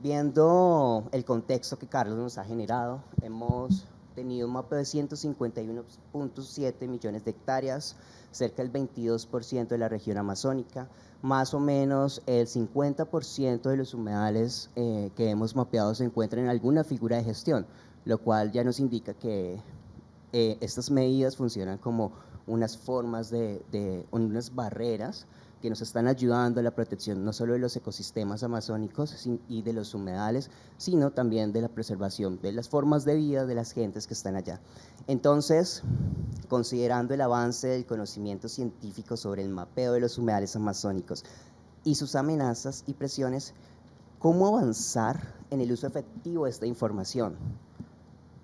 viendo el contexto que Carlos nos ha generado, hemos tenido un mapeo de 151.7 millones de hectáreas, cerca del 22% de la región amazónica, más o menos el 50% de los humedales que hemos mapeado se encuentran en alguna figura de gestión, lo cual ya nos indica que estas medidas funcionan como unas formas unas barreras que nos están ayudando a la protección no solo de los ecosistemas amazónicos y de los humedales, sino también de la preservación de las formas de vida de las gentes que están allá. Entonces, considerando el avance del conocimiento científico sobre el mapeo de los humedales amazónicos y sus amenazas y presiones, ¿cómo avanzar en el uso efectivo de esta información?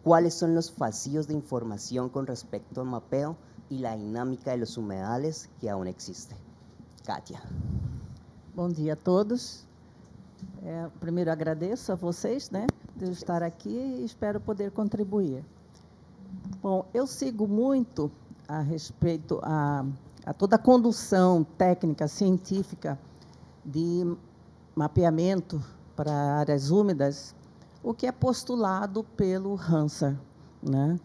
¿Cuáles son los vacíos de información con respecto al mapeo y la dinámica de los humedales que aún existe? Kátia. Bom dia a todos. Primeiro, agradeço a vocês, né, de estar aqui e espero poder contribuir. Bom, eu sigo muito a respeito a toda a condução técnica, científica de mapeamento para áreas úmidas, o que é postulado pelo Hansard, né?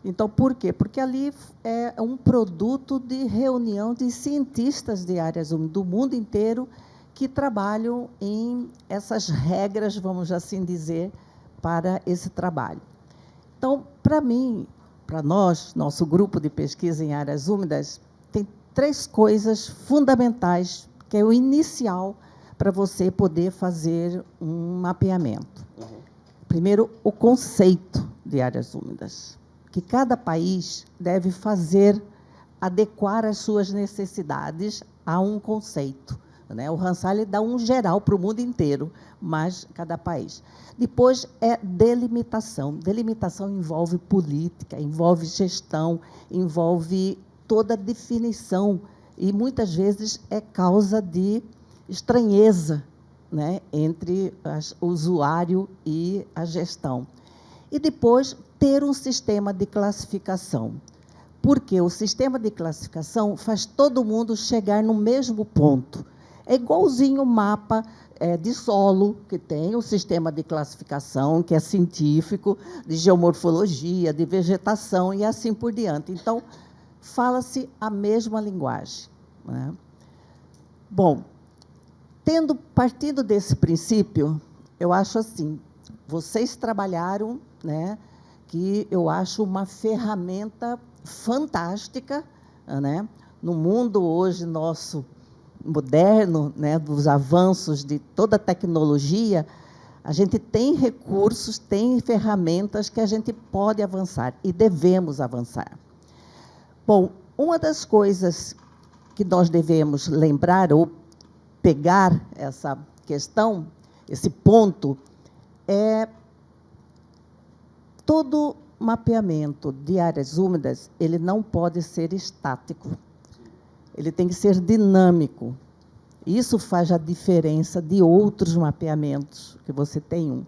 Então, por quê? Porque ali é um produto de reunião de cientistas de áreas úmidas do mundo inteiro que trabalham em essas regras, vamos assim dizer, para esse trabalho. Então, para mim, para nós, nosso grupo de pesquisa em áreas úmidas, tem 3 coisas fundamentais, que é o inicial para você poder fazer um mapeamento. Primeiro, o conceito de áreas úmidas, que cada país deve adequar as suas necessidades a um conceito, né? O Hansard dá um geral para o mundo inteiro, mas cada país. Depois é delimitação. Delimitação envolve política, envolve gestão, envolve toda a definição, e muitas vezes é causa de estranheza, né, entre o usuário e a gestão. E depois, ter um sistema de classificação, porque o sistema de classificação faz todo mundo chegar no mesmo ponto. É igualzinho o mapa de solo, que tem o sistema de classificação, que é científico, de geomorfologia, de vegetação e assim por diante. Então, fala-se a mesma linguagem, né? Bom, partindo desse princípio, eu acho assim, vocês trabalharam, né, que eu acho uma ferramenta fantástica, né, no mundo hoje nosso moderno, né, dos avanços de toda a tecnologia, a gente tem recursos, tem ferramentas que a gente pode avançar e devemos avançar. Bom, uma das coisas que nós devemos lembrar ou pegar essa questão, esse ponto, é todo mapeamento de áreas úmidas, ele não pode ser estático, ele tem que ser dinâmico. Isso faz a diferença de outros mapeamentos, que você tem um.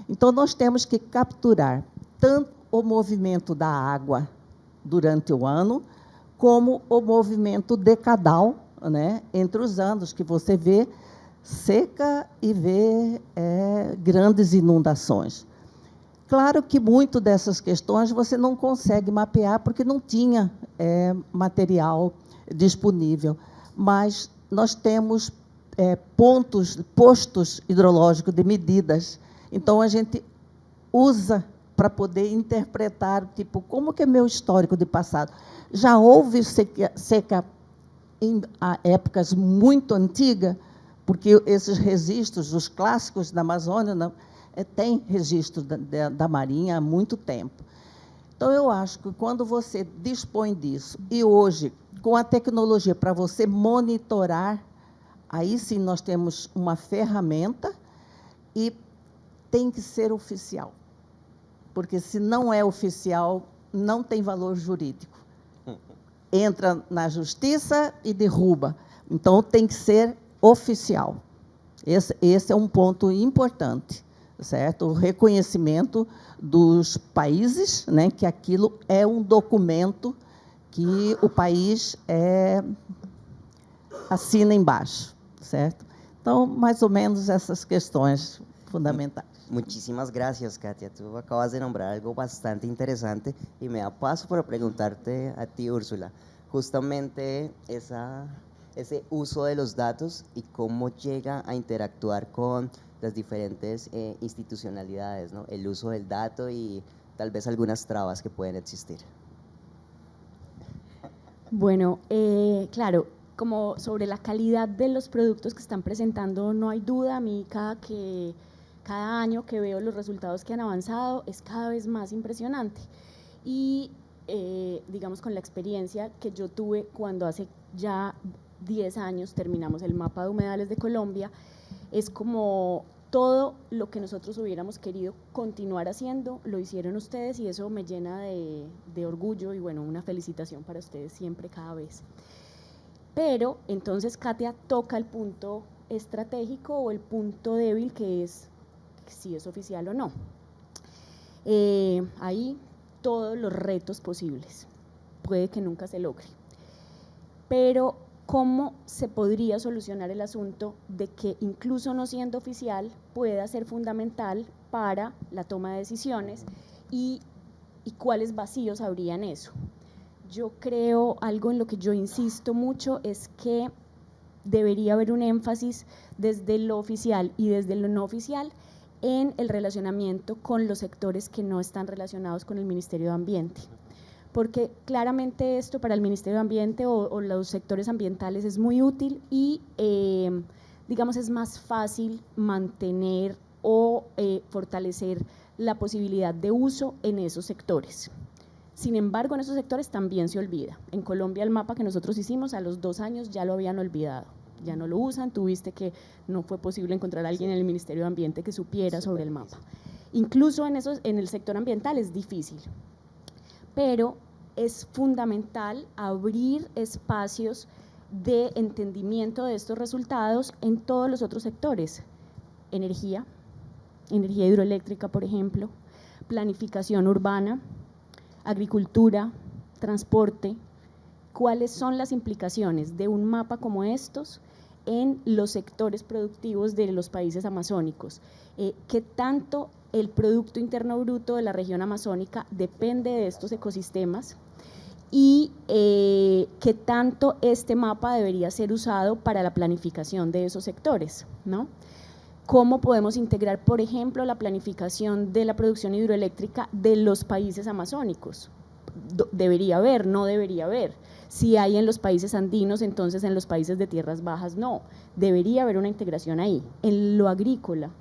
Então, nós temos que capturar tanto o movimento da água durante o ano, como o movimento decadal, né, entre os anos, que você vê seca e vê grandes inundações. Claro que muito dessas questões você não consegue mapear, porque não tinha material disponível, mas nós temos postos hidrológicos de medidas, então a gente usa para poder interpretar, tipo, como que é meu histórico de passado. Já houve seca em épocas muito antigas, porque esses registros, os clássicos da Amazônia, tem registro da Marinha há muito tempo. Então, eu acho que quando você dispõe disso, e hoje, com a tecnologia para você monitorar, aí sim nós temos uma ferramenta e tem que ser oficial. Porque, se não é oficial, não tem valor jurídico. Entra na justiça e derruba. Então, tem que ser oficial. Esse é um ponto importante, certo? O reconhecimento dos países, né, que aquilo é um documento que o país assina embaixo, certo? Então, mais ou menos essas questões fundamentais. Muchísimas gracias, Katia. Tú acabas de nombrar algo bastante interesante y me da paso para preguntarte a ti, Úrsula, justamente ese uso de los datos y cómo llega a interactuar con las diferentes institucionalidades, ¿no? El uso del dato y tal vez algunas trabas que pueden existir. Bueno, claro, como sobre la calidad de los productos que están presentando, no hay duda. A mí cada año que veo los resultados que han avanzado es cada vez más impresionante. Y digamos, con la experiencia que yo tuve cuando hace ya 10 años terminamos el mapa de humedales de Colombia, es como todo lo que nosotros hubiéramos querido continuar haciendo, lo hicieron ustedes, y eso me llena de orgullo y bueno, una felicitación para ustedes siempre, cada vez. Pero entonces Katia toca el punto estratégico o el punto débil, que es si es oficial o no. Ahí todos los retos posibles, puede que nunca se logre, pero ¿cómo se podría solucionar el asunto de que incluso no siendo oficial pueda ser fundamental para la toma de decisiones y cuáles vacíos habría en eso? Yo creo, algo en lo que yo insisto mucho, es que debería haber un énfasis desde lo oficial y desde lo no oficial en el relacionamiento con los sectores que no están relacionados con el Ministerio de Ambiente, porque claramente esto para el Ministerio de Ambiente o los sectores ambientales es muy útil y digamos es más fácil mantener o fortalecer la posibilidad de uso en esos sectores. Sin embargo, en esos sectores también se olvida. En Colombia el mapa que nosotros hicimos a los 2 años ya lo habían olvidado, ya no lo usan. Tuviste que no fue posible encontrar a alguien en el Ministerio de Ambiente que supiera sobre el mapa. Incluso en el sector ambiental es difícil, pero es fundamental abrir espacios de entendimiento de estos resultados en todos los otros sectores: energía hidroeléctrica, por ejemplo, planificación urbana, agricultura, transporte. ¿Cuáles son las implicaciones de un mapa como estos en los sectores productivos de los países amazónicos? ¿Qué tanto el Producto Interno Bruto de la región amazónica depende de estos ecosistemas? Y qué tanto este mapa debería ser usado para la planificación de esos sectores, ¿no? ¿Cómo podemos integrar, por ejemplo, la planificación de la producción hidroeléctrica de los países amazónicos? ¿Debería haber? ¿No debería haber? Si hay en los países andinos, entonces en los países de tierras bajas no. Debería haber una integración ahí. En lo agrícola,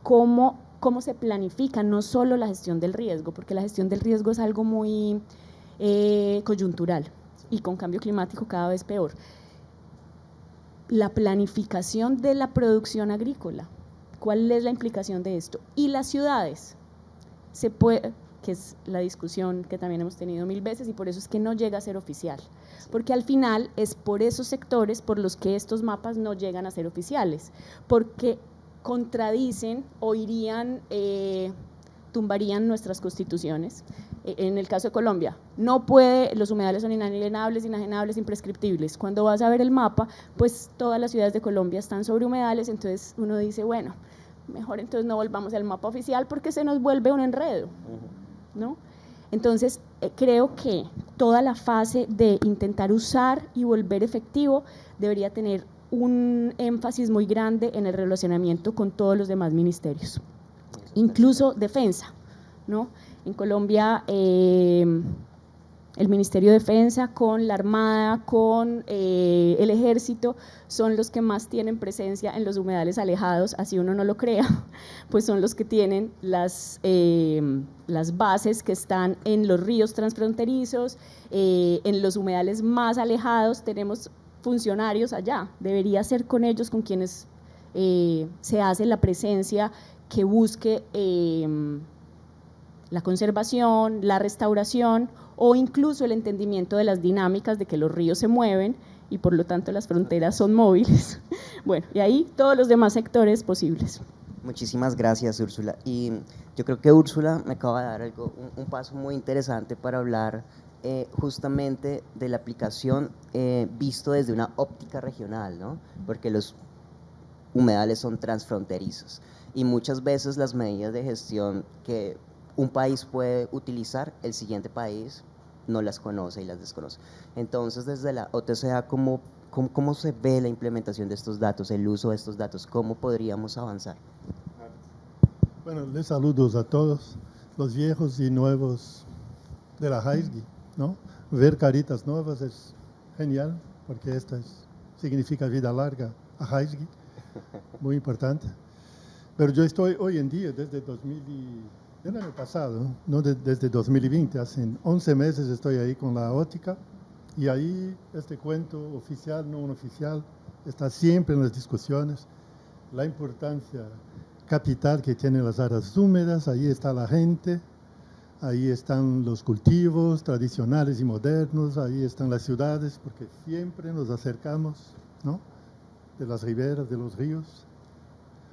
¿cómo se planifica no solo la gestión del riesgo? Porque la gestión del riesgo es algo muy coyuntural y con cambio climático cada vez peor. La planificación de la producción agrícola, ¿cuál es la implicación de esto? Y las ciudades, que es la discusión que también hemos tenido 1000 veces, y por eso es que no llega a ser oficial, porque al final es por esos sectores por los que estos mapas no llegan a ser oficiales, porque contradicen o tumbarían nuestras constituciones. En el caso de Colombia, los humedales son inalienables, inajenables, imprescriptibles. Cuando vas a ver el mapa, pues todas las ciudades de Colombia están sobre humedales, entonces uno dice, bueno, mejor entonces no volvamos al mapa oficial porque se nos vuelve un enredo, ¿no? Entonces, creo que toda la fase de intentar usar y volver efectivo debería tener un énfasis muy grande en el relacionamiento con todos los demás ministerios, incluso defensa, ¿no? En Colombia, el Ministerio de Defensa con la Armada, con el Ejército, son los que más tienen presencia en los humedales alejados, así uno no lo crea, pues son los que tienen las bases que están en los ríos transfronterizos, en los humedales más alejados tenemos funcionarios allá. Debería ser con ellos con quienes se hace la presencia que busque la conservación, la restauración o incluso el entendimiento de las dinámicas de que los ríos se mueven y por lo tanto las fronteras son móviles. Bueno, y ahí todos los demás sectores posibles. Muchísimas gracias, Úrsula. Y yo creo que Úrsula me acaba de dar un paso muy interesante para hablar justamente de la aplicación visto desde una óptica regional, ¿no? Porque los humedales son transfronterizos. y muchas veces las medidas de gestión que un país puede utilizar, el siguiente país no las conoce y las desconoce. Entonces, desde la OTCA, ¿cómo se ve la implementación de estos datos, el uso de estos datos? ¿Cómo podríamos avanzar? Bueno, les saludos a todos, los viejos y nuevos de la HAISGI, ¿no? Ver caritas nuevas es genial, porque significa vida larga a HAISGI, muy importante. Pero yo estoy hoy en día, desde el año pasado, no desde 2020, hace 11 meses estoy ahí con la óptica, y ahí este cuento oficial, no oficial, está siempre en las discusiones, la importancia capital que tienen las áreas húmedas, ahí está la gente, ahí están los cultivos tradicionales y modernos, ahí están las ciudades, porque siempre nos acercamos, ¿no?, de las riberas, de los ríos.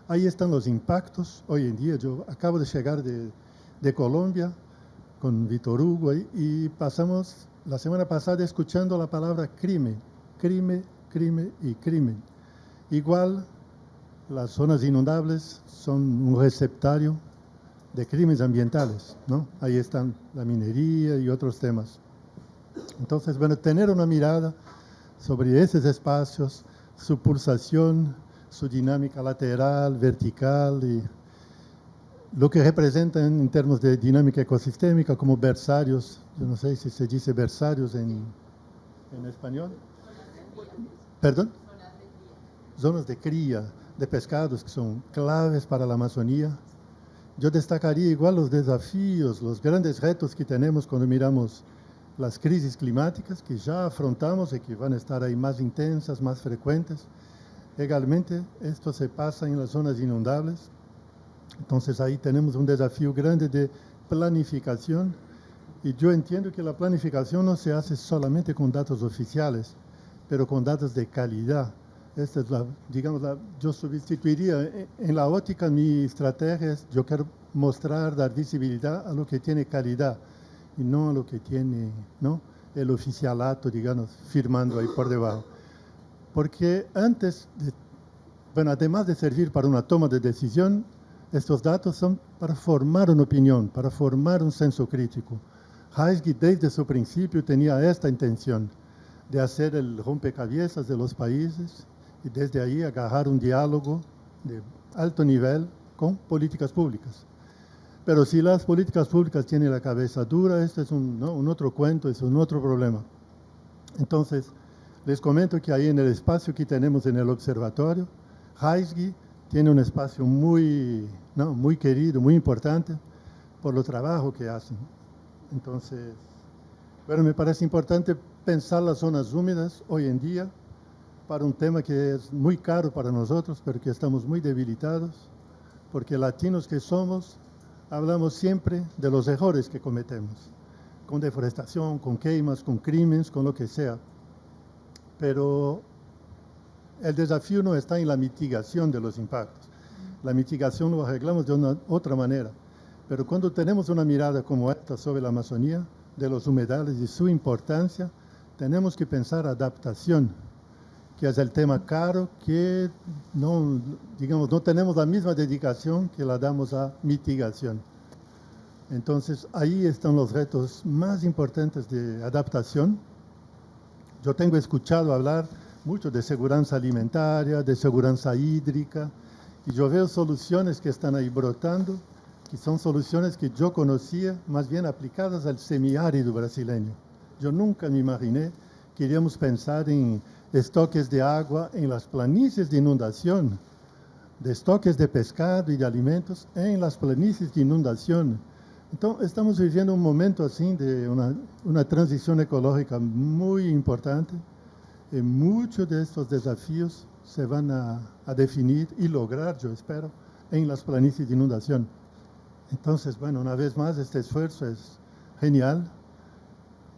Ahí están los impactos. Hoy en día, yo acabo de llegar de Colombia con Víctor Hugo y pasamos la semana pasada escuchando la palabra crimen, crimen, crimen y crimen. Igual, las zonas inundables son un receptario de crímenes ambientales, ¿no? Ahí están la minería y otros temas. Entonces, bueno, tener una mirada sobre esos espacios, su pulsación, su dinámica lateral, vertical, y lo que representan en términos de dinámica ecosistémica como versarios, yo no sé si se dice versarios en español. ¿Perdón? Zonas de cría de pescados que son claves para la Amazonía. Yo destacaría igual los desafíos, los grandes retos que tenemos cuando miramos las crisis climáticas que ya afrontamos y que van a estar ahí más intensas, más frecuentes. Legalmente, esto se pasa en las zonas inundables. Entonces, ahí tenemos un desafío grande de planificación. Y yo entiendo que la planificación no se hace solamente con datos oficiales, pero con datos de calidad. Esta es yo sustituiría en la óptica, mi estrategia es, yo quiero mostrar, dar visibilidad a lo que tiene calidad y no a lo que tiene, ¿no?, el oficialato, digamos, firmando ahí por debajo. Porque además de servir para una toma de decisión, estos datos son para formar una opinión, para formar un senso crítico. HAISGI desde su principio tenía esta intención de hacer el rompecabezas de los países y desde ahí agarrar un diálogo de alto nivel con políticas públicas. Pero si las políticas públicas tienen la cabeza dura, este es un otro cuento, es un otro problema. Entonces, les comento que ahí en el espacio que tenemos en el observatorio, HAISGI tiene un espacio muy querido, muy importante, por el trabajo que hacen. Entonces, bueno, me parece importante pensar las zonas húmedas hoy en día para un tema que es muy caro para nosotros, pero que estamos muy debilitados, porque latinos que somos, hablamos siempre de los errores que cometemos, con deforestación, con quemas, con crímenes, con lo que sea. Pero el desafío no está en la mitigación de los impactos. La mitigación lo arreglamos de otra manera. Pero cuando tenemos una mirada como esta sobre la Amazonía, de los humedales y su importancia, tenemos que pensar adaptación, que es el tema caro, que no tenemos la misma dedicación que la damos a mitigación. Entonces, ahí están los retos más importantes de adaptación. Yo tengo escuchado hablar mucho de seguridad alimentaria, de seguridad hídrica, y yo veo soluciones que están ahí brotando, que son soluciones que yo conocía más bien aplicadas al semiárido brasileño. Yo nunca me imaginé que iríamos pensar en estoques de agua en las planicies de inundación, de estoques de pescado y de alimentos en las planicies de inundación. Entonces, estamos viviendo un momento así de una transición ecológica muy importante, y muchos de estos desafíos se van a definir y lograr, yo espero, en las planicies de inundación. Entonces, bueno, una vez más, este esfuerzo es genial.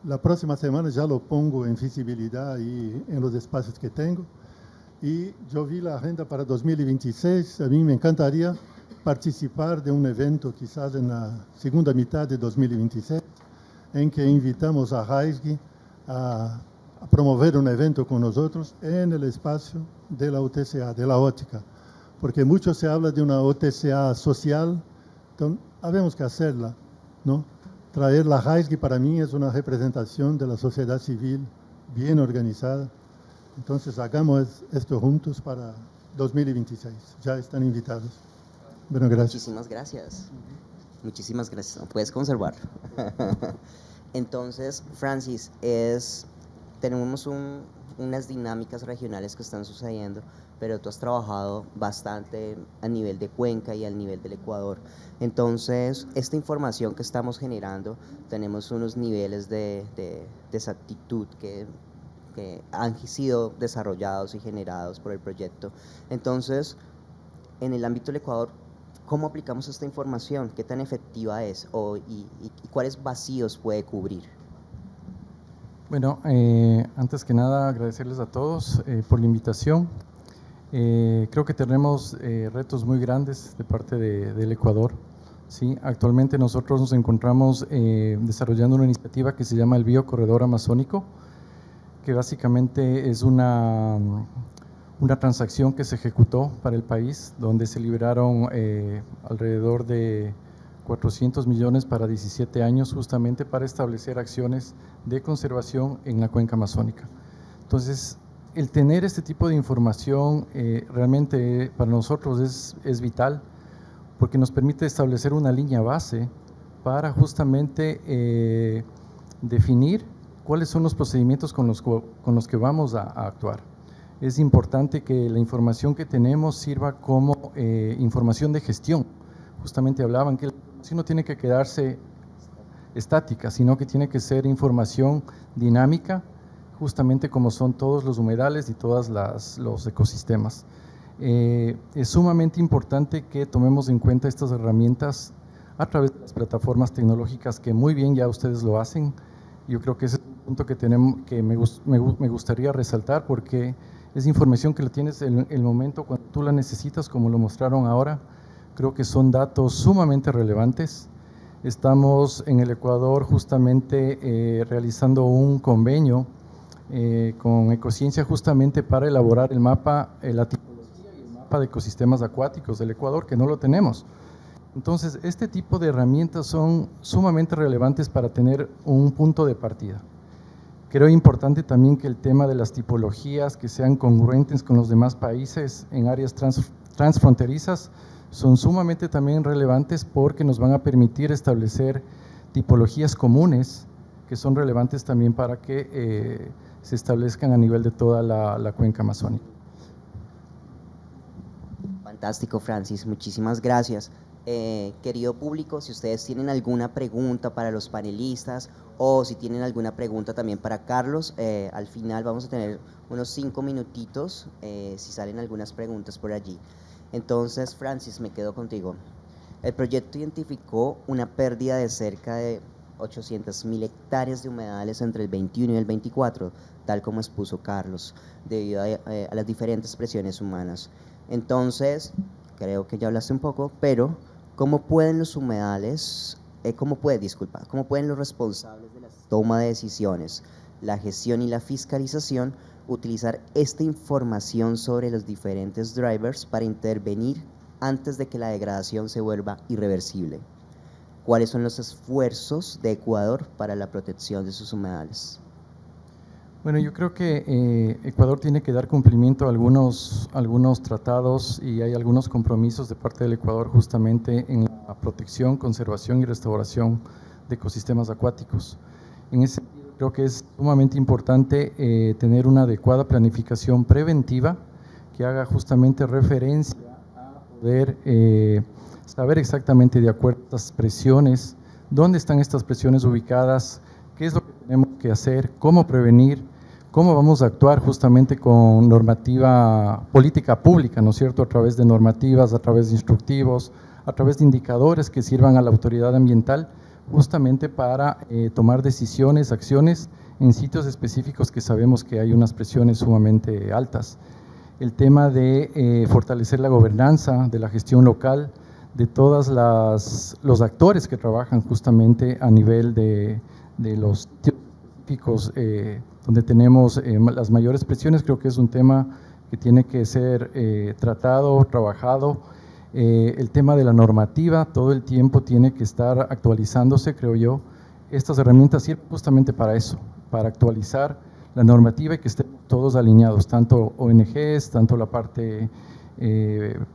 La próxima semana ya lo pongo en visibilidad y en los espacios que tengo. Y yo vi la agenda para 2026. A mí me encantaría participar de un evento quizás en la segunda mitad de 2026, en que invitamos a HAISGI a promover un evento con nosotros en el espacio de la UTCA, de la óptica, porque mucho se habla de una OTCA social, entonces habemos que hacerla, ¿no? Traer la HASGI para mí es una representación de la sociedad civil bien organizada. Entonces hagamos esto juntos para 2026. Ya están invitados. Bueno, gracias. Muchísimas gracias. Muchísimas gracias. Puedes conservar. Entonces, Francis, tenemos unas dinámicas regionales que están sucediendo, pero tú has trabajado bastante a nivel de Cuenca y al nivel del Ecuador. Entonces, esta información que estamos generando, tenemos unos niveles de exactitud que han sido desarrollados y generados por el proyecto. Entonces, en el ámbito del Ecuador, ¿cómo aplicamos esta información? ¿Qué tan efectiva es? ¿Y cuáles vacíos puede cubrir? Bueno, antes que nada agradecerles a todos por la invitación. Creo que tenemos retos muy grandes de parte del Ecuador. ¿Sí? Actualmente nosotros nos encontramos desarrollando una iniciativa que se llama el Biocorredor Amazónico, que básicamente es una transacción que se ejecutó para el país, donde se liberaron alrededor de 400 millones para 17 años, justamente para establecer acciones de conservación en la cuenca amazónica. Entonces, el tener este tipo de información realmente para nosotros es vital, porque nos permite establecer una línea base para justamente definir cuáles son los procedimientos con los que vamos a actuar. Es importante que la información que tenemos sirva como información de gestión. Justamente hablaban que la información no tiene que quedarse estática, sino que tiene que ser información dinámica, justamente como son todos los humedales y todos los ecosistemas. Es sumamente importante que tomemos en cuenta estas herramientas a través de las plataformas tecnológicas que muy bien ya ustedes lo hacen. Yo creo que ese es un punto que me gustaría resaltar, porque es información que la tienes en el momento cuando tú la necesitas, como lo mostraron ahora. Creo que son datos sumamente relevantes. Estamos en el Ecuador justamente realizando un convenio con Ecociencia justamente para elaborar el mapa, la tipología y el mapa de ecosistemas acuáticos del Ecuador, que no lo tenemos. Entonces, este tipo de herramientas son sumamente relevantes para tener un punto de partida. Creo importante también que el tema de las tipologías que sean congruentes con los demás países en áreas transfronterizas son sumamente también relevantes, porque nos van a permitir establecer tipologías comunes que son relevantes también para que se establezcan a nivel de toda la cuenca amazónica. Fantástico, Francis, muchísimas gracias. Querido público, si ustedes tienen alguna pregunta para los panelistas o si tienen alguna pregunta también para Carlos, al final vamos a tener unos 5 minutitos si salen algunas preguntas por allí. Entonces, Francis, me quedo contigo. El proyecto identificó una pérdida de cerca de 800.000 hectáreas de humedales entre el 21 y el 24, tal como expuso Carlos, debido a las diferentes presiones humanas. Entonces, creo que ya hablaste un poco, pero ¿cómo pueden los humedales, cómo pueden los responsables de la toma de decisiones, la gestión y la fiscalización utilizar esta información sobre los diferentes drivers para intervenir antes de que la degradación se vuelva irreversible? ¿Cuáles son los esfuerzos de Ecuador para la protección de sus humedales? Bueno, yo creo que Ecuador tiene que dar cumplimiento a algunos tratados, y hay algunos compromisos de parte del Ecuador justamente en la protección, conservación y restauración de ecosistemas acuáticos. En ese sentido, creo que es sumamente importante tener una adecuada planificación preventiva que haga justamente referencia a poder saber exactamente, de acuerdo a estas presiones, dónde están estas presiones ubicadas, qué es lo que tenemos que hacer, cómo prevenir, cómo vamos a actuar justamente con normativa, política pública, ¿no es cierto?, a través de normativas, a través de instructivos, a través de indicadores que sirvan a la autoridad ambiental, justamente para tomar decisiones, acciones en sitios específicos que sabemos que hay unas presiones sumamente altas. El tema de fortalecer la gobernanza de la gestión local, de todos los actores que trabajan justamente a nivel de los sitios específicos donde tenemos las mayores presiones. Creo que es un tema que tiene que ser tratado, trabajado. El tema de la normativa todo el tiempo tiene que estar actualizándose, creo yo. Estas herramientas sirven justamente para eso, para actualizar la normativa y que estén todos alineados, tanto ONGs, tanto la parte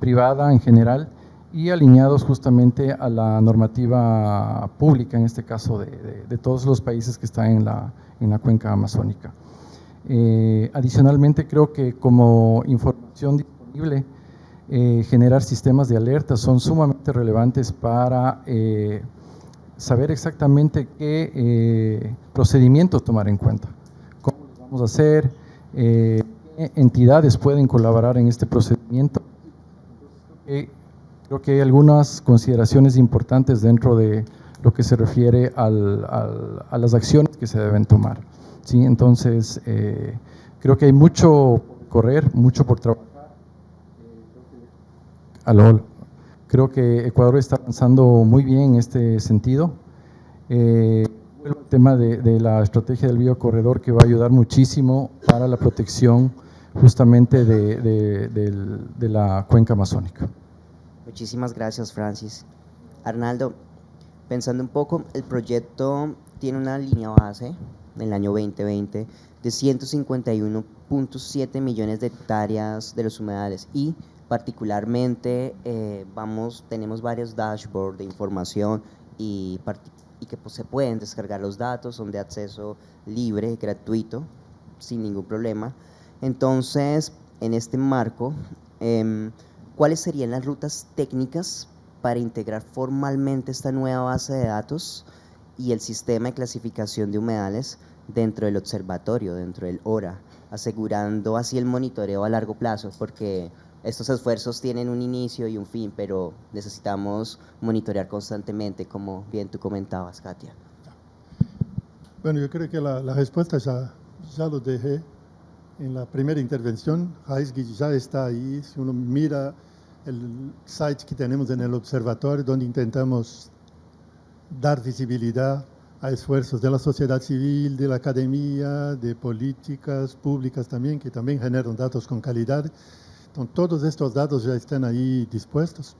privada en general, y alineados justamente a la normativa pública, en este caso de todos los países que están en la cuenca amazónica. Adicionalmente, creo que como información disponible, generar sistemas de alerta son sumamente relevantes para saber exactamente qué procedimientos tomar en cuenta, cómo lo vamos a hacer, qué entidades pueden colaborar en este procedimiento. Creo que hay algunas consideraciones importantes dentro de lo que se refiere a las acciones que se deben tomar, ¿sí? Entonces, creo que hay mucho por correr, mucho por trabajar. Creo que Ecuador está avanzando muy bien en este sentido. El tema de la estrategia del biocorredor, que va a ayudar muchísimo para la protección justamente de la cuenca amazónica. Muchísimas gracias, Francis. Arnaldo, pensando un poco, el proyecto tiene una línea base en el año 2020 de 151.7 millones de hectáreas de los humedales y particularmente tenemos varios dashboards de información y que pues, se pueden descargar los datos, son de acceso libre, gratuito, sin ningún problema. Entonces, en este marco, ¿cuáles serían las rutas técnicas para integrar formalmente esta nueva base de datos y el sistema de clasificación de humedales dentro del observatorio, dentro del ORA, asegurando así el monitoreo a largo plazo? Porque estos esfuerzos tienen un inicio y un fin, pero necesitamos monitorear constantemente, como bien tú comentabas, Katia. Bueno, yo creo que la respuesta ya lo dejé en la primera intervención. HASGI ya está ahí. Si uno mira el site que tenemos en el observatorio, donde intentamos dar visibilidad a esfuerzos de la sociedad civil, de la academia, de políticas públicas también, que también generan datos con calidad. Entonces, todos estos datos ya están ahí dispuestos.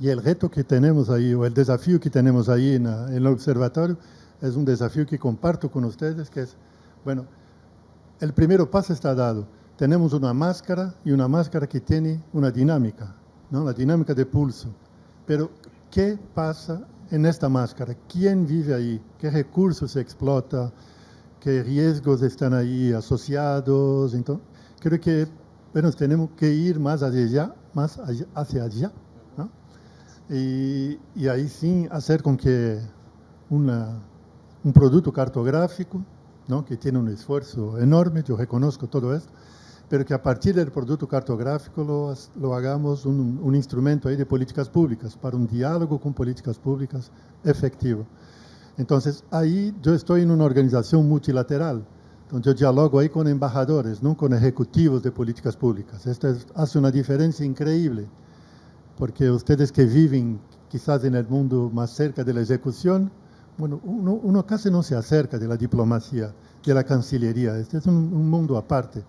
Y el reto que tenemos ahí, o el desafío que tenemos ahí en el observatorio, es un desafío que comparto con ustedes, que es, bueno, el primer paso está dado. Tenemos una máscara y una máscara que tiene una dinámica, ¿no? La dinámica de pulso. Pero, ¿qué pasa en esta máscara? ¿Quién vive ahí? ¿Qué recursos se explota? ¿Qué riesgos están ahí asociados? Entonces, creo que bueno, tenemos que ir más hacia allá, ¿no? Y ahí sí hacer con que un producto cartográfico, ¿no? Que tiene un esfuerzo enorme, yo reconozco todo esto, pero que a partir del producto cartográfico lo hagamos un instrumento ahí de políticas públicas, para un diálogo con políticas públicas efectivo. Entonces, ahí yo estoy en una organización multilateral, donde yo dialogo ahí con embajadores, no con ejecutivos de políticas públicas. Esto hace una diferencia increíble, porque ustedes que viven quizás en el mundo más cerca de la ejecución, bueno, uno casi no se acerca de la diplomacia, de la cancillería. Este es un mundo aparte.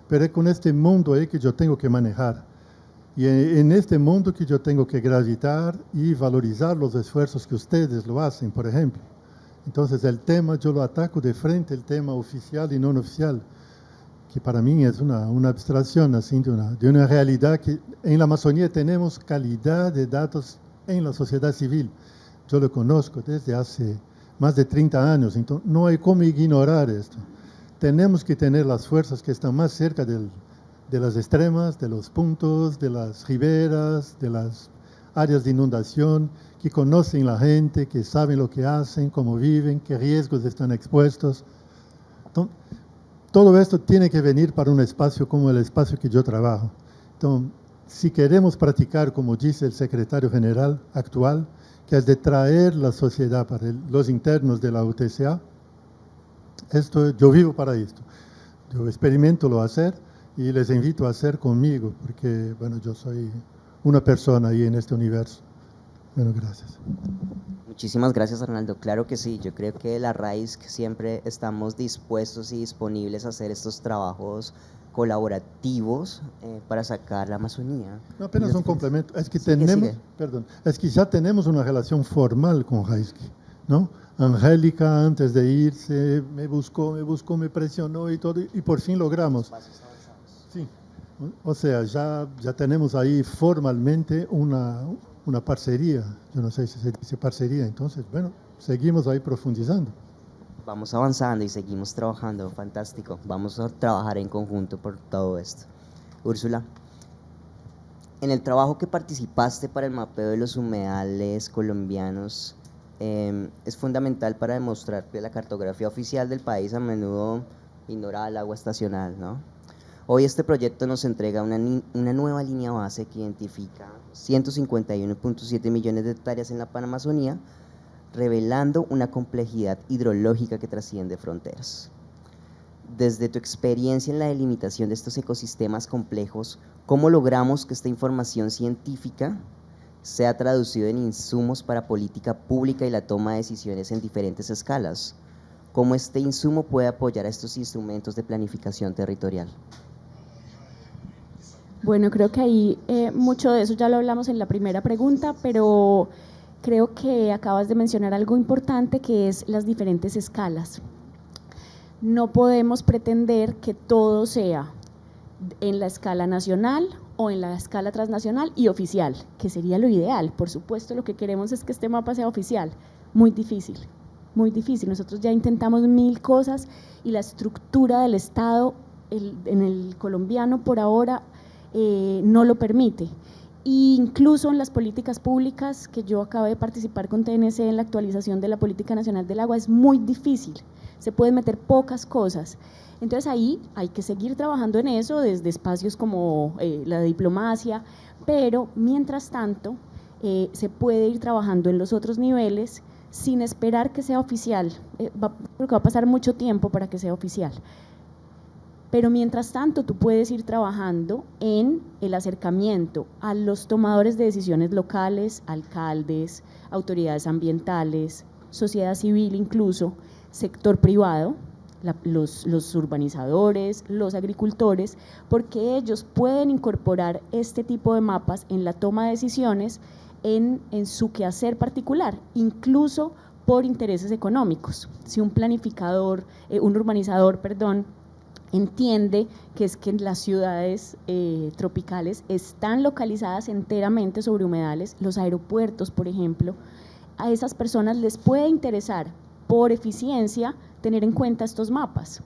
Pero es con este mundo ahí que yo tengo que manejar. Y en este mundo que yo tengo que gravitar y valorizar los esfuerzos que ustedes lo hacen, por ejemplo. Entonces, el tema yo lo ataco de frente, el tema oficial y no oficial, que para mí es una abstracción así, de una realidad que en la Amazonía tenemos calidad de datos en la sociedad civil. Yo lo conozco desde hace más de 30 años, entonces no hay cómo ignorar esto. Tenemos que tener las fuerzas que están más cerca de las extremas, de los puntos, de las riberas, de las áreas de inundación, que conocen la gente, que saben lo que hacen, cómo viven, qué riesgos están expuestos. Entonces, todo esto tiene que venir para un espacio como el espacio que yo trabajo. Entonces, si queremos practicar, como dice el secretario general actual, que es de traer la sociedad para los internos de la UTCA, yo vivo para esto. Yo experimento lo hacer y les invito a hacer conmigo, porque, bueno, yo soy una persona ahí en este universo. Bueno, gracias. Muchísimas gracias, Arnaldo. Claro que sí, yo creo que la RAISC siempre estamos dispuestos y disponibles a hacer estos trabajos colaborativos para sacar la Amazonía. No, apenas un complemento. Es que Sigue, tenemos, sigue. perdón, es que ya tenemos una relación formal con Haiski, ¿no? Angélica, antes de irse, me buscó, me presionó y todo, y por fin logramos. Sí, o sea, ya tenemos ahí formalmente una parcería. Yo no sé si se dice parcería, entonces, bueno, seguimos ahí profundizando. Vamos avanzando y seguimos trabajando, fantástico. Vamos a trabajar en conjunto por todo esto. Úrsula, en el trabajo que participaste para el mapeo de los humedales colombianos, es fundamental para demostrar que la cartografía oficial del país a menudo ignora el agua estacional, ¿no? Hoy este proyecto nos entrega una nueva línea base que identifica 151.7 millones de hectáreas en la Panamazonía, revelando una complejidad hidrológica que trasciende fronteras. Desde tu experiencia en la delimitación de estos ecosistemas complejos, ¿cómo logramos que esta información científica sea traducida en insumos para política pública y la toma de decisiones en diferentes escalas? ¿Cómo este insumo puede apoyar a estos instrumentos de planificación territorial? Bueno, creo que ahí mucho de eso ya lo hablamos en la primera pregunta, pero creo que acabas de mencionar algo importante, que es las diferentes escalas. No podemos pretender que todo sea en la escala nacional o en la escala transnacional y oficial, que sería lo ideal. Por supuesto, lo que queremos es que este mapa sea oficial. Muy difícil, muy difícil. Nosotros ya intentamos 1000 cosas y la estructura del Estado en el colombiano por ahora no lo permite. E incluso en las políticas públicas, que yo acabé de participar con TNC en la actualización de la Política Nacional del Agua, es muy difícil, se pueden meter pocas cosas. Entonces ahí hay que seguir trabajando en eso desde espacios como la diplomacia, pero mientras tanto se puede ir trabajando en los otros niveles sin esperar que sea oficial. Creo que va a pasar mucho tiempo para que sea oficial. Pero mientras tanto tú puedes ir trabajando en el acercamiento a los tomadores de decisiones locales, alcaldes, autoridades ambientales, sociedad civil incluso, sector privado, los urbanizadores, los agricultores, porque ellos pueden incorporar este tipo de mapas en la toma de decisiones en su quehacer particular, incluso por intereses económicos. Si un planificador, un urbanizador, perdón, entiende que es que las ciudades tropicales están localizadas enteramente sobre humedales, los aeropuertos, por ejemplo, a esas personas les puede interesar por eficiencia tener en cuenta estos mapas.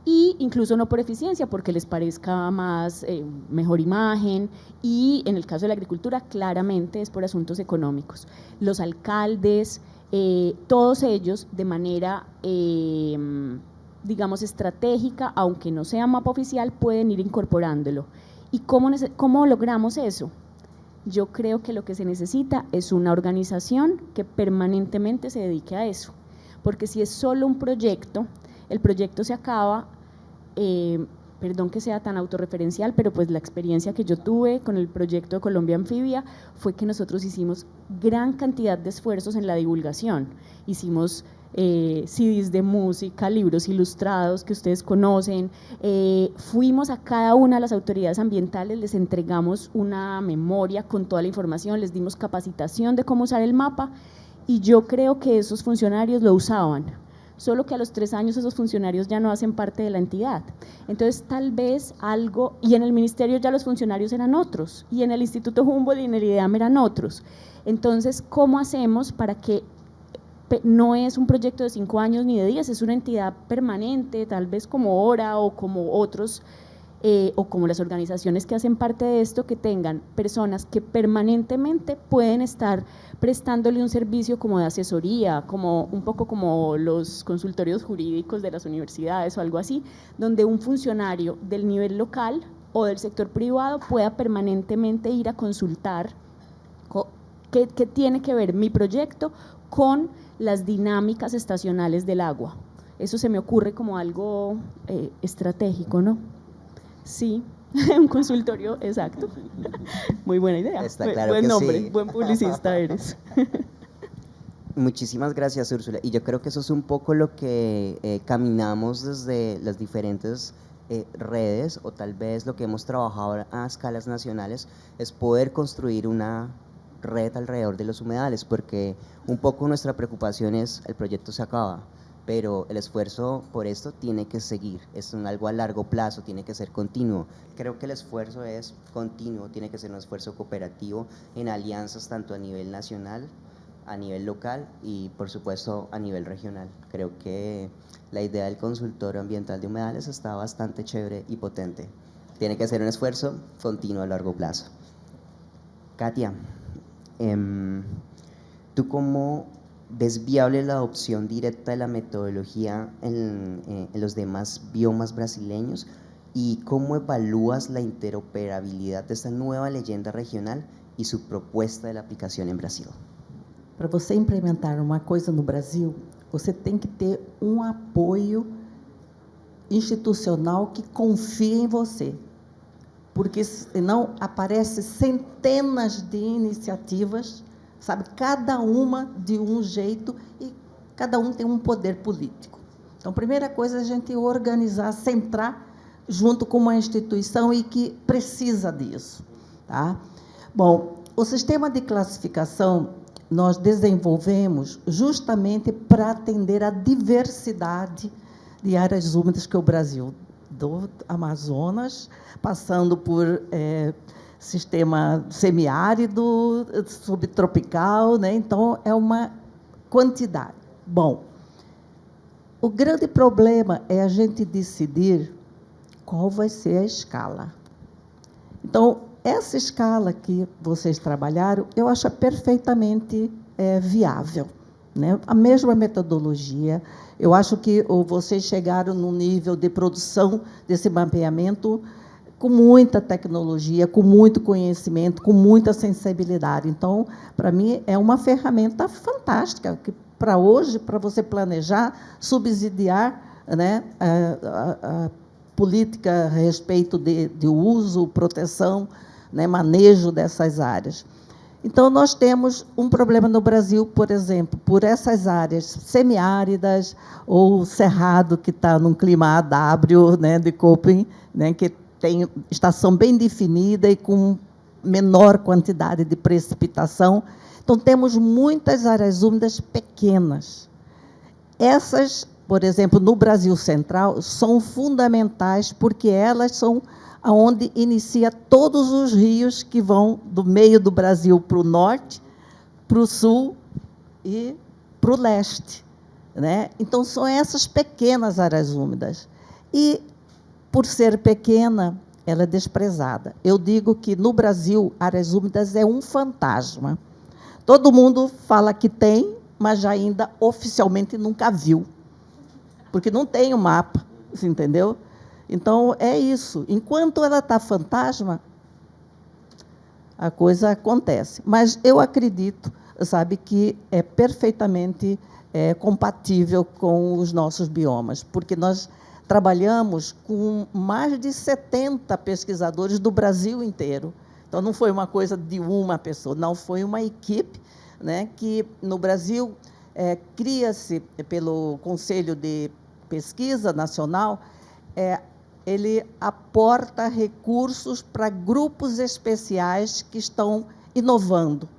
Y incluso no por eficiencia, porque les parezca más, mejor imagen, y en el caso de la agricultura claramente es por asuntos económicos. Los alcaldes, todos ellos de manera digamos estratégica, aunque no sea mapa oficial, pueden ir incorporándolo. ¿Y cómo logramos eso? Yo creo que lo que se necesita es una organización que permanentemente se dedique a eso, porque si es solo un proyecto, el proyecto se acaba, perdón que sea tan autorreferencial, pero pues la experiencia que yo tuve con el proyecto de Colombia Anfibia fue que nosotros hicimos gran cantidad de esfuerzos en la divulgación, hicimos CDs de música, libros ilustrados que ustedes conocen, fuimos a cada una de las autoridades ambientales, les entregamos una memoria con toda la información, les dimos capacitación de cómo usar el mapa y yo creo que esos funcionarios lo usaban, solo que a los 3 años esos funcionarios ya no hacen parte de la entidad. Entonces tal vez algo, y en el ministerio ya los funcionarios eran otros, y en el Instituto Humboldt y en el IDEAM eran otros. Entonces, ¿cómo hacemos para que no es un proyecto de 5 años ni de 10, es una entidad permanente, tal vez como ORA o como otros, o como las organizaciones que hacen parte de esto, que tengan personas que permanentemente pueden estar prestándole un servicio como de asesoría, como un poco como los consultorios jurídicos de las universidades o algo así, donde un funcionario del nivel local o del sector privado pueda permanentemente ir a consultar qué tiene que ver mi proyecto con las dinámicas estacionales del agua. Eso se me ocurre como algo estratégico, ¿no? Sí, un consultorio, exacto. Muy buena idea. Está claro buen que nombre, sí. buen publicista eres. Muchísimas gracias, Úrsula. Y yo creo que eso es un poco lo que caminamos desde las diferentes redes, o tal vez lo que hemos trabajado a escalas nacionales, es poder construir una red alrededor de los humedales, porque un poco nuestra preocupación es el proyecto se acaba, pero el esfuerzo por esto tiene que seguir, es algo a largo plazo, tiene que ser continuo. Creo que el esfuerzo es continuo, tiene que ser un esfuerzo cooperativo en alianzas tanto a nivel nacional, a nivel local y por supuesto a nivel regional. Creo que la idea del consultorio ambiental de humedales está bastante chévere y potente. Tiene que ser un esfuerzo continuo a largo plazo. Katia, ¿tú cómo ves viable la adopción directa de la metodología en los demás biomas brasileños? ¿Y cómo evalúas la interoperabilidad de esta nueva leyenda regional y su propuesta de la aplicación en Brasil? Para você implementar uma coisa no Brasil, você tem que ter um apoio institucional que confie em você, porque senão aparecem centenas de iniciativas, sabe, cada uma de um jeito e cada um tem um poder político. Então, a primeira coisa é a gente organizar, centrar junto com uma instituição e que precisa disso, tá? Bom, o sistema de classificação nós desenvolvemos justamente para atender a diversidade de áreas úmidas que o Brasil, do Amazonas, passando por sistema semiárido, subtropical, né? Então, é uma quantidade. Bom, o grande problema é a gente decidir qual vai ser a escala. Então, essa escala que vocês trabalharam, eu acho perfeitamente viável, né? A mesma metodologia, eu acho que vocês chegaram num nível de produção desse mapeamento com muita tecnologia, com muito conhecimento, com muita sensibilidade. Então, para mim, é uma ferramenta fantástica, que para hoje, para você planejar, subsidiar, né, a política a respeito de uso, proteção, né, manejo dessas áreas. Então, nós temos um problema no Brasil, por exemplo, por essas áreas semiáridas ou cerrado, que está num clima AW, né, de Köppen, né, que tem estação bem definida e com menor quantidade de precipitação. Então, temos muitas áreas úmidas pequenas. Essas, por exemplo, no Brasil Central, são fundamentais porque elas são onde inicia todos os rios que vão do meio do Brasil para o norte, para o sul e para o leste, né? Então, são essas pequenas áreas úmidas. E, por ser pequena, ela é desprezada. Eu digo que, no Brasil, áreas úmidas é um fantasma. Todo mundo fala que tem, mas ainda oficialmente nunca viu, porque não tem o mapa, você entendeu? Então, é isso. Enquanto ela está fantasma, a coisa acontece. Mas eu acredito, sabe, que é perfeitamente compatível com os nossos biomas, porque nós trabalhamos com mais de 70 pesquisadores do Brasil inteiro. Então, não foi uma coisa de uma pessoa, não, foi uma equipe, né, que, no Brasil, cria-se pelo Conselho de Pesquisa Nacional, ele aporta recursos para grupos especiais que estão inovando.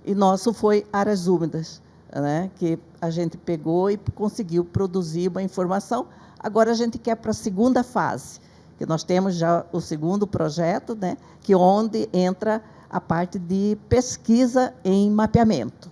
E nosso foi áreas úmidas, né, que a gente pegou e conseguiu produzir uma informação. Agora a gente quer para a segunda fase, que nós temos já o segundo projeto, né, que onde entra a parte de pesquisa em mapeamento,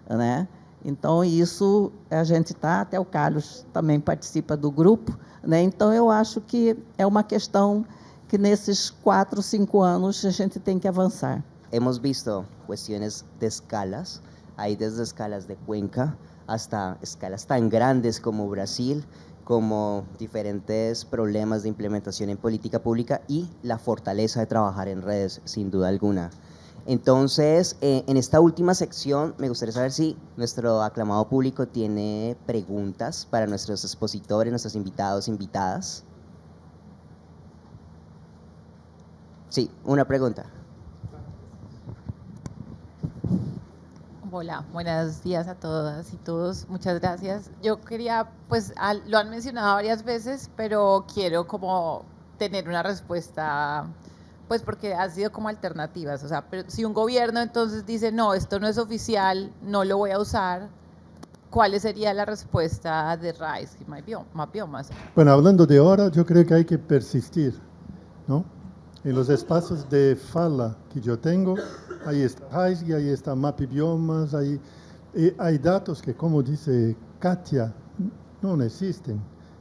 né? Então, isso a gente está, até o Carlos também participa do grupo, né? Então, eu acho que é uma questão que nesses 4, 5 anos a gente tem que avançar. Hemos visto cuestiones de escalas, hay desde escalas de cuenca hasta escalas tan grandes como Brasil, como diferentes problemas de implementación en política pública y la fortaleza de trabajar en redes, sin duda alguna. Entonces, en esta última sección, me gustaría saber si nuestro aclamado público tiene preguntas para nuestros expositores, nuestros invitados, invitadas. Sí, una pregunta. Hola, buenos días a todas y todos. Muchas gracias. Yo quería, pues, lo han mencionado varias veces, pero quiero como tener una respuesta, pues, porque ha sido como alternativas. O sea, pero si un gobierno entonces dice, no, esto no es oficial, no lo voy a usar, ¿cuál sería la respuesta de RISE y Mapbiomas? Bueno, hablando de ahora, yo creo que hay que persistir, ¿no? En los espacios de fala que yo tengo, ahí está HiSG, ahí está Mapbiomas, ahí hay datos que, como dice Katia, no existen.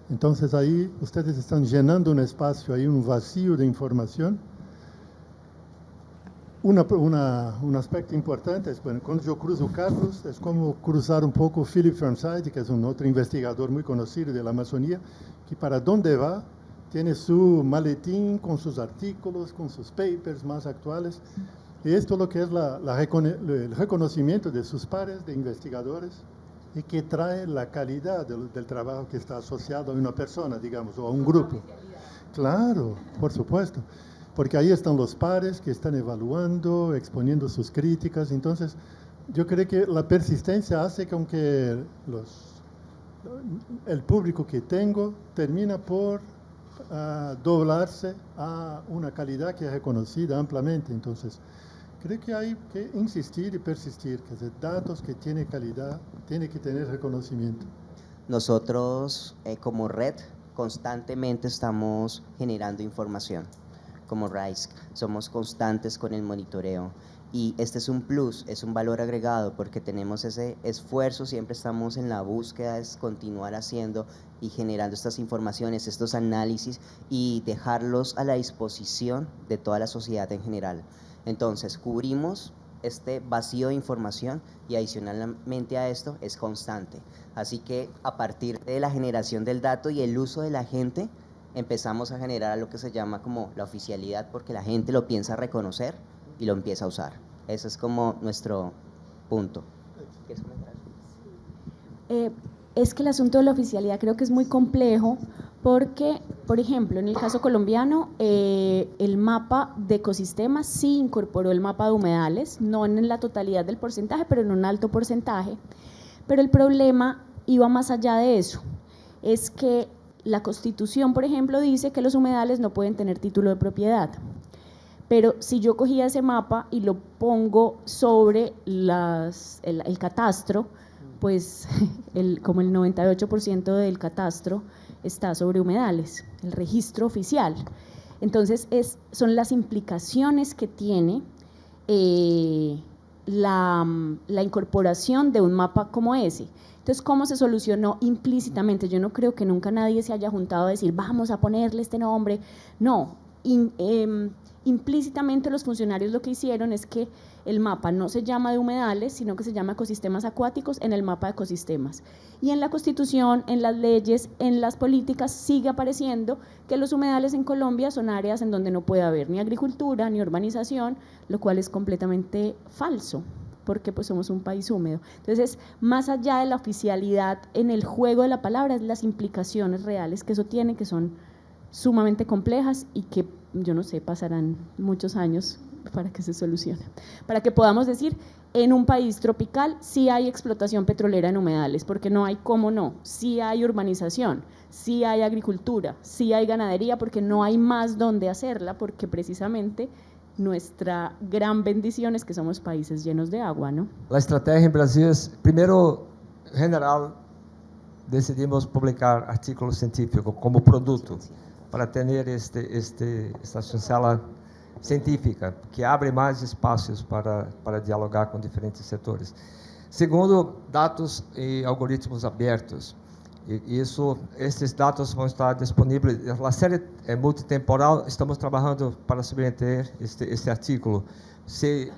Entonces ahí ustedes están llenando un espacio, hay un vacío de información. Un aspecto importante es, bueno, cuando yo cruzo Carlos, es como cruzar un poco Philip Fernside, que es un otro investigador muy conocido de la Amazonía, que para dónde va, tiene su maletín con sus artículos, con sus papers más actuales. Y esto es lo que es el reconocimiento de sus pares, de investigadores, y que trae la calidad del trabajo que está asociado a una persona, digamos, o a un grupo. Claro, por supuesto. Porque ahí están los pares que están evaluando, exponiendo sus críticas. Entonces, yo creo que la persistencia hace con que el público que tengo termina por doblarse a una calidad que es reconocida ampliamente. Entonces, creo que hay que insistir y persistir, que los datos que tienen calidad tienen que tener reconocimiento. Nosotros, como red, constantemente estamos generando información. Como RISE, somos constantes con el monitoreo y este es un plus, es un valor agregado porque tenemos ese esfuerzo, siempre estamos en la búsqueda, es continuar haciendo y generando estas informaciones, estos análisis y dejarlos a la disposición de toda la sociedad en general. Entonces, cubrimos este vacío de información y adicionalmente a esto es constante. Así que a partir de la generación del dato y el uso de la gente, empezamos a generar lo que se llama como la oficialidad, porque la gente lo piensa reconocer y lo empieza a usar. Ese es como nuestro punto. Es que el asunto de la oficialidad creo que es muy complejo porque, por ejemplo, en el caso colombiano, el mapa de ecosistemas sí incorporó el mapa de humedales, no en la totalidad del porcentaje, pero en un alto porcentaje. Pero el problema iba más allá de eso, es que la Constitución, por ejemplo, dice que los humedales no pueden tener título de propiedad. Pero si yo cogía ese mapa y lo pongo sobre el catastro, pues como el 98% del catastro está sobre humedales, el registro oficial. Entonces, son las implicaciones que tiene la incorporación de un mapa como ese. Entonces, ¿cómo se solucionó implícitamente? Yo no creo que nunca nadie se haya juntado a decir, vamos a ponerle este nombre. No, implícitamente los funcionarios lo que hicieron es que el mapa no se llama de humedales, sino que se llama ecosistemas acuáticos en el mapa de ecosistemas. Y en la Constitución, en las leyes, en las políticas, sigue apareciendo que los humedales en Colombia son áreas en donde no puede haber ni agricultura ni urbanización, lo cual es completamente falso, porque pues somos un país húmedo. Entonces, más allá de la oficialidad en el juego de la palabra, es las implicaciones reales que eso tiene, que son sumamente complejas y que, yo no sé, pasarán muchos años para que se solucione. Para que podamos decir, en un país tropical sí hay explotación petrolera en humedales, porque no hay cómo no, sí hay urbanización, sí hay agricultura, sí hay ganadería, porque no hay más donde hacerla, porque precisamente nuestra gran bendición es que somos países llenos de agua, ¿no? La estrategia en Brasil es, primero, general, decidimos publicar artículos científicos como producto para tener esta chancela científica que abre mais espaços para dialogar com diferentes setores. Segundo, dados e algoritmos abertos. Esses dados vão estar disponíveis. A série é multitemporal, estamos trabalhando para submeter este artículo. Se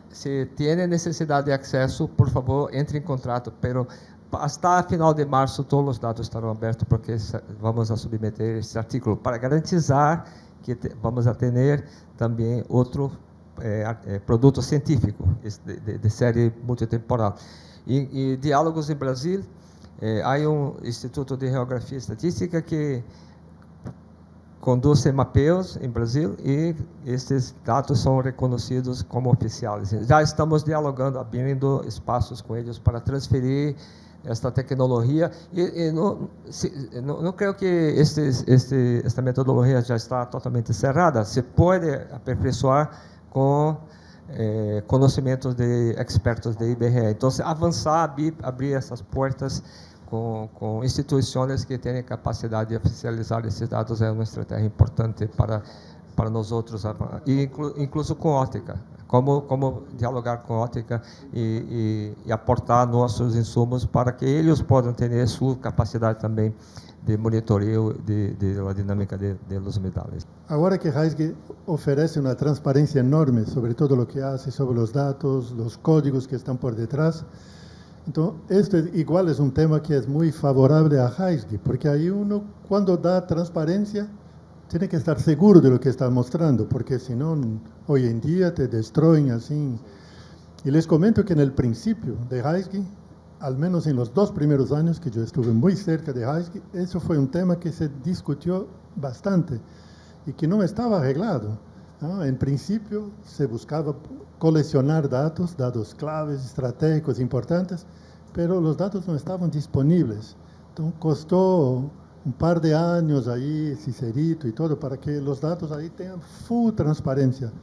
tem necessidade de acesso, por favor, entre em contato, pero hasta final de março todos os dados estarão abertos, porque vamos a submeter este artículo para garantizar que vamos a ter também outro produto científico de série multitemporal. E diálogos em Brasil, há Instituto de Geografia e Estatística que conduce mapeos en Brasil y estos datos son reconocidos como oficiales. Ya estamos dialogando, abriendo espacios con ellos para transferir esta tecnología y no creo que esta metodología ya está totalmente cerrada, se puede aperfeiçoar con conocimientos de expertos de IBGE. Entonces, avanzar, abrir esas puertas com instituições que têm capacidade de oficializar esses dados é uma estratégia importante para nós outros, e incluso com ótica, como dialogar com ótica e aportar nossos insumos para que eles possam ter sua capacidade também de monitoreio da dinâmica dos umidales. Agora que HiSG oferece uma transparência enorme sobre todo o que hace, sobre os dados, os códigos que estão por detrás, então, este igual é um tema que é muito favorável a HiSG, porque aí uno, quando dá transparência, tem que estar seguro de lo que está mostrando, porque senão, hoje em dia, te destroem assim. E les comento que no princípio de HiSG, al menos em los 2 primeiros anos que eu estive muito cerca de HiSG, isso foi um tema que se discutiu bastante e que não estava arreglado. Em princípio, se buscava colecionar dados claves, estratégicos, importantes, pero os dados não estavam disponíveis. Então, custou um par de anos aí, Cicerito e todo, para que os dados aí tenham full transparência.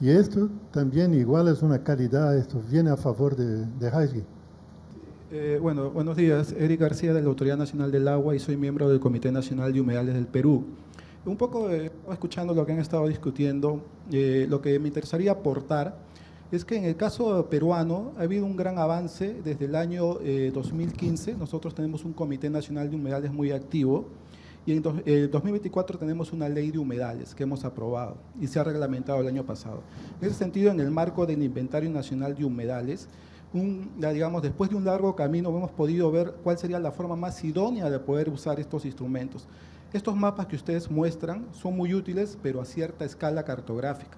E isto também igual é uma calidad, esto viene a favor de HiSG. Bueno, buenos días. Eric García, de la Autoridad Nacional del Agua, y soy miembro del Comité Nacional de Humedales del Perú. Un poco escuchando lo que han estado discutiendo, lo que me interesaría aportar es que en el caso peruano ha habido un gran avance desde el año 2015. Nosotros tenemos un Comité Nacional de Humedales muy activo y en 2024 tenemos una ley de humedales que hemos aprobado y se ha reglamentado el año pasado. En ese sentido, en el marco del Inventario Nacional de Humedales, digamos, después de un largo camino hemos podido ver cuál sería la forma más idónea de poder usar estos instrumentos. Estos mapas que ustedes muestran son muy útiles, pero a cierta escala cartográfica.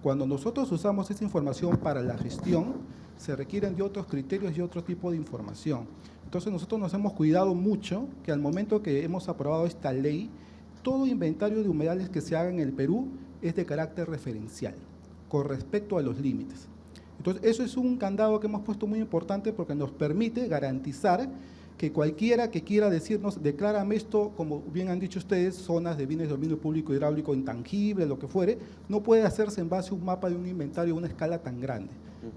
Cuando nosotros usamos esta información para la gestión, se requieren de otros criterios y otro tipo de información. Entonces nosotros nos hemos cuidado mucho que al momento que hemos aprobado esta ley, todo inventario de humedales que se haga en el Perú es de carácter referencial, con respecto a los límites. Entonces eso es un candado que hemos puesto muy importante porque nos permite garantizar que cualquiera que quiera decirnos, declárame esto, como bien han dicho ustedes, zonas de bienes de dominio público hidráulico intangible, lo que fuere, no puede hacerse en base a un mapa de un inventario de una escala tan grande.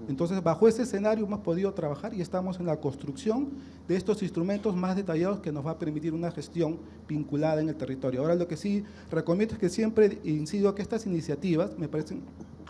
Entonces, bajo ese escenario hemos podido trabajar y estamos en la construcción de estos instrumentos más detallados que nos va a permitir una gestión vinculada en el territorio. Ahora, lo que sí recomiendo es que siempre incido que estas iniciativas, me parecen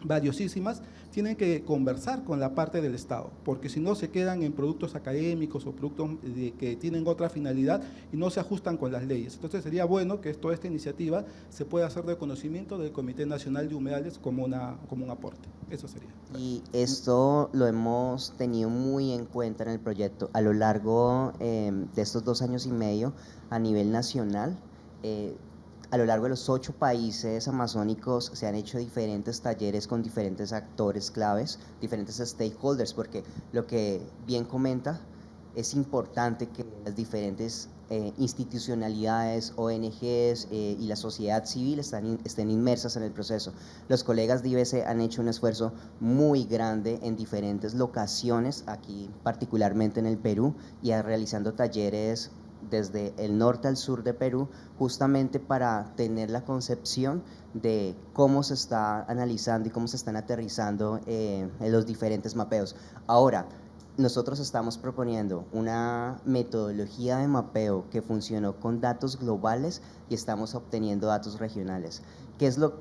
valiosísimas, tienen que conversar con la parte del Estado, porque si no se quedan en productos académicos o productos que tienen otra finalidad y no se ajustan con las leyes. Entonces sería bueno que toda esta iniciativa se pueda hacer de conocimiento del Comité Nacional de Humedales como un aporte. Eso sería. Y esto lo hemos tenido muy en cuenta en el proyecto a lo largo de estos 2 años y medio a nivel nacional. A lo largo de los 8 países amazónicos se han hecho diferentes talleres con diferentes actores claves, diferentes stakeholders, porque lo que bien comenta, es importante que las diferentes institucionalidades, ONGs y la sociedad civil estén inmersas en el proceso. Los colegas de IBC han hecho un esfuerzo muy grande en diferentes locaciones, aquí particularmente en el Perú, y realizando talleres desde el norte al sur de Perú, justamente para tener la concepción de cómo se está analizando y cómo se están aterrizando en los diferentes mapeos. Ahora, nosotros estamos proponiendo una metodología de mapeo que funcionó con datos globales y estamos obteniendo datos regionales.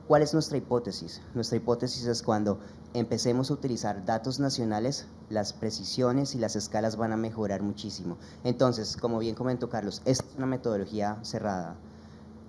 ¿Cuál es nuestra hipótesis? Nuestra hipótesis es cuando empecemos a utilizar datos nacionales, las precisiones y las escalas van a mejorar muchísimo. Entonces, como bien comentó Carlos, esta es una metodología cerrada,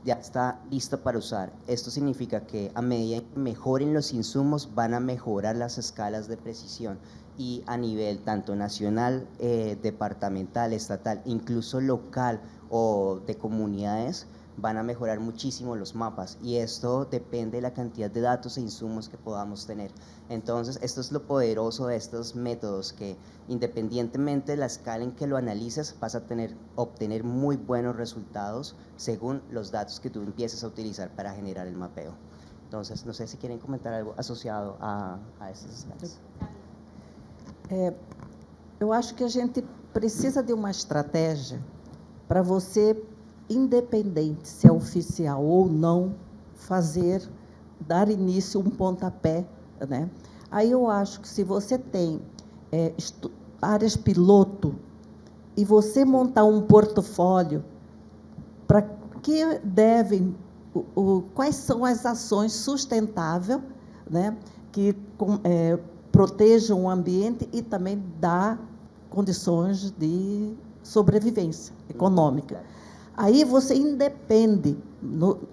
ya está lista para usar. Esto significa que a medida que mejoren los insumos van a mejorar las escalas de precisión y a nivel tanto nacional, departamental, estatal, incluso local o de comunidades, van a mejorar muchísimo los mapas, y esto depende de la cantidad de datos e insumos que podamos tener. Entonces, esto es lo poderoso de estos métodos, que independientemente de la escala en que lo analices, vas a obtener muy buenos resultados según los datos que tú empieces a utilizar para generar el mapeo. Entonces, no sé si quieren comentar algo asociado a esses slides. Eu acho que a gente precisa de uma estratégia para você, independente se é oficial ou não, dar início a um pontapé, né? Aí eu acho que se você tem áreas piloto e você montar um portfólio para que devem, quais são as ações sustentáveis, né, que protejam o ambiente e também dá condições de sobrevivência econômica. Aí você independe.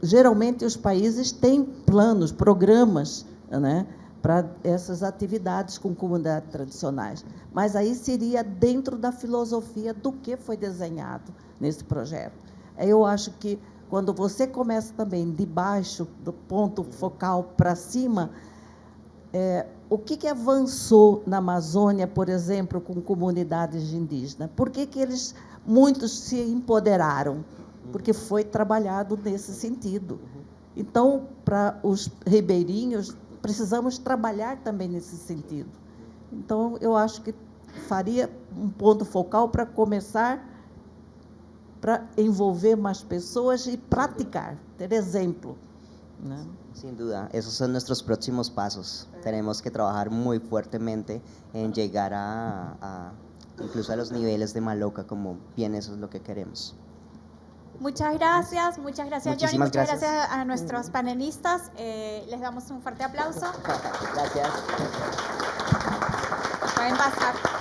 Geralmente os países têm planos, programas, né, para essas atividades com comunidades tradicionais. Mas aí seria dentro da filosofia do que foi desenhado nesse projeto. Eu acho que quando você começa também de baixo, do ponto focal para cima, o que avançou na Amazônia, por exemplo, com comunidades indígenas? Por que muitos se empoderaram? Porque foi trabalhado nesse sentido. Então, para os ribeirinhos, precisamos trabalhar também nesse sentido. Então, eu acho que faria um ponto focal para começar, para envolver más pessoas e praticar, ter exemplo, ¿no? Sin duda, esos son nuestros próximos pasos. Tenemos que trabajar muy fuertemente en llegar incluso a los niveles de Maloca, como bien eso es lo que queremos. Muchas gracias Johnny, Muchísimas muchas gracias a nuestros panelistas. Les damos un fuerte aplauso. Gracias. Pueden pasar.